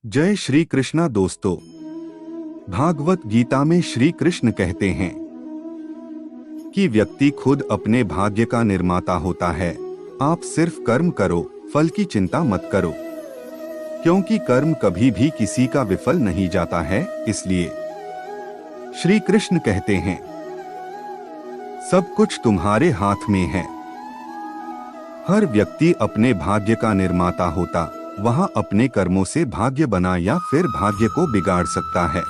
जय श्री कृष्णा दोस्तों। भागवत गीता में श्री कृष्ण कहते हैं कि व्यक्ति खुद अपने भाग्य का निर्माता होता है। आप सिर्फ कर्म करो, फल की चिंता मत करो, क्योंकि कर्म कभी भी किसी का विफल नहीं जाता है। इसलिए श्री कृष्ण कहते हैं, सब कुछ तुम्हारे हाथ में है। हर व्यक्ति अपने भाग्य का निर्माता होता, वहां अपने कर्मों से भाग्य बना या फिर भाग्य को बिगाड़ सकता है।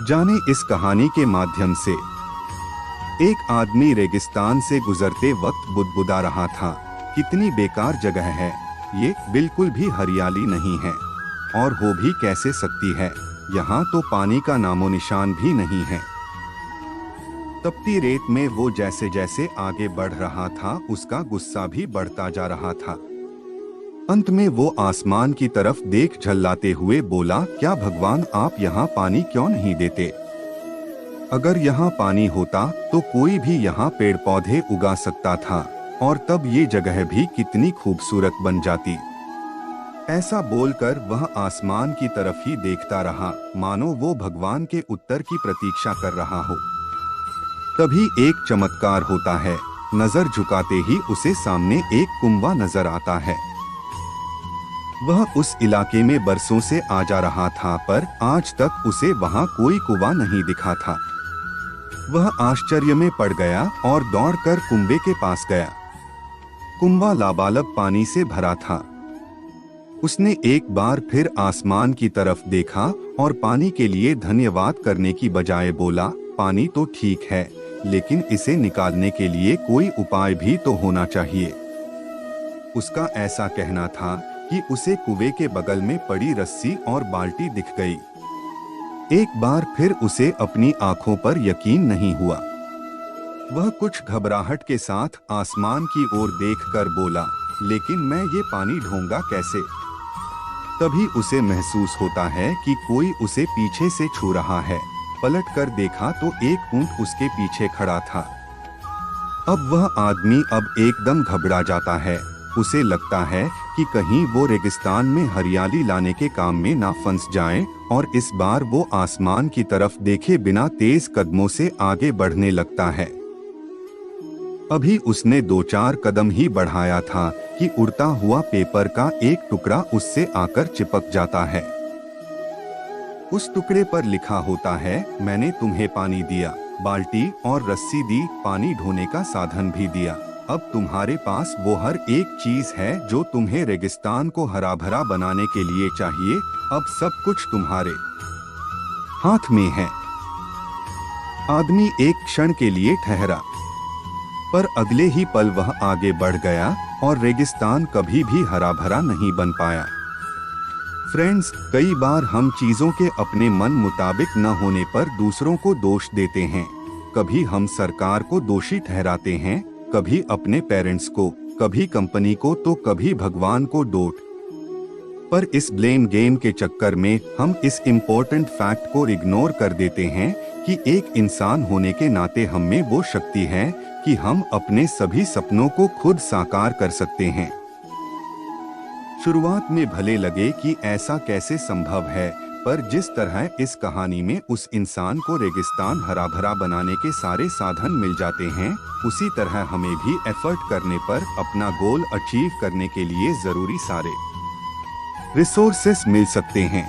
जाने इस कहानी के माध्यम से। एक आदमी रेगिस्तान से गुजरते वक्त बुदबुदा रहा था, कितनी बेकार जगह है, ये बिल्कुल भी हरियाली नहीं है और हो भी कैसे सकती है, यहाँ तो पानी का नामो निशान भी नहीं है। तपती रेत में वो जैसे जैसे आगे बढ़ रहा था, उसका गुस्सा भी बढ़ता जा रहा था। अंत में वो आसमान की तरफ देख झल्लाते हुए बोला, क्या भगवान आप यहाँ पानी क्यों नहीं देते? अगर यहाँ पानी होता तो कोई भी यहाँ पेड़ पौधे उगा सकता था और तब ये जगह भी कितनी खूबसूरत बन जाती। ऐसा बोलकर वह आसमान की तरफ ही देखता रहा, मानो वो भगवान के उत्तर की प्रतीक्षा कर रहा हो। तभी एक चमत्कार होता है, नजर झुकाते ही उसे सामने एक कुआं नजर आता है। वह उस इलाके में बरसों से आ जा रहा था, पर आज तक उसे वहां कोई कुआं नहीं दिखा था। वह आश्चर्य में पड़ गया और दौड़कर कुंबे के पास गया। कुंबा लबालब पानी से भरा था। उसने एक बार फिर आसमान की तरफ देखा और पानी के लिए धन्यवाद करने की बजाय बोला, पानी तो ठीक है, लेकिन इसे निकालने के लिए कोई उपाय भी तो होना चाहिए। उसका ऐसा कहना था कि उसे कुएं के बगल में पड़ी रस्सी और बाल्टी दिख गई। एक बार फिर उसे अपनी आंखों पर यकीन नहीं हुआ। वह कुछ घबराहट के साथ आसमान की ओर देखकर बोला, लेकिन मैं ये पानी ढूंढूंगा कैसे? तभी उसे महसूस होता है कि कोई उसे पीछे से छू रहा है। पलट कर देखा तो एक ऊंट उसके पीछे खड़ा था। अब वह आदमी अब एकदम घबरा जाता है। उसे लगता है कि कहीं वो रेगिस्तान में हरियाली लाने के काम में ना फंस जाए, और इस बार वो आसमान की तरफ देखे बिना तेज कदमों से आगे बढ़ने लगता है। अभी उसने 2-4 कदम ही बढ़ाया था कि उड़ता हुआ पेपर का एक टुकड़ा उससे आकर चिपक जाता है। उस टुकड़े पर लिखा होता है, मैंने तुम्हें पानी दिया, बाल्टी और रस्सी दी, पानी ढोने का साधन भी दिया। अब तुम्हारे पास वो हर एक चीज है जो तुम्हें रेगिस्तान को हरा भरा बनाने के लिए चाहिए। अब सब कुछ तुम्हारे हाथ में है। आदमी एक क्षण के लिए ठहरा, पर अगले ही पल वह आगे बढ़ गया और रेगिस्तान कभी भी हरा भरा नहीं बन पाया। फ्रेंड्स, कई बार हम चीजों के अपने मन मुताबिक न होने पर दूसरों को दोष देते हैं। कभी हम सरकार को दोषी ठहराते हैं, कभी अपने पेरेंट्स को, कभी कंपनी को, तो कभी भगवान को डोट। पर इस ब्लेम गेम के चक्कर में हम इस इम्पोर्टेंट फैक्ट को इग्नोर कर देते हैं कि एक इंसान होने के नाते हम में वो शक्ति है कि हम अपने सभी सपनों को खुद साकार कर सकते हैं। शुरुआत में भले लगे कि ऐसा कैसे संभव है, पर जिस तरह इस कहानी में उस इंसान को रेगिस्तान हरा भरा बनाने के सारे साधन मिल जाते हैं, उसी तरह हमें भी एफर्ट करने पर अपना गोल अचीव करने के लिए जरूरी सारे रिसोर्सेस मिल सकते हैं।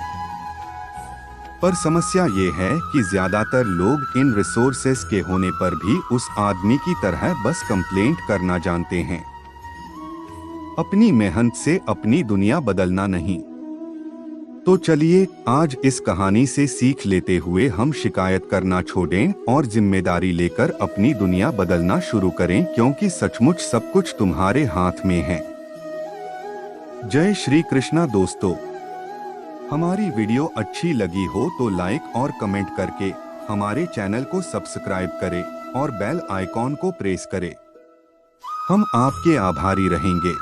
पर समस्या ये है कि ज्यादातर लोग इन रिसोर्सेस के होने पर भी उस आदमी की तरह बस कंप्लेंट करना जानते हैं। अपनी मेहनत से अपनी दुनिया बदलना नहीं। तो चलिए आज इस कहानी से सीख लेते हुए हम शिकायत करना छोड़ें और जिम्मेदारी लेकर अपनी दुनिया बदलना शुरू करें, क्योंकि सचमुच सब कुछ तुम्हारे हाथ में है। जय श्री कृष्णा दोस्तों। हमारी वीडियो अच्छी लगी हो तो लाइक और कमेंट करके हमारे चैनल को सब्सक्राइब करें और बेल आइकॉन को प्रेस करें। हम आपके आभारी रहेंगे।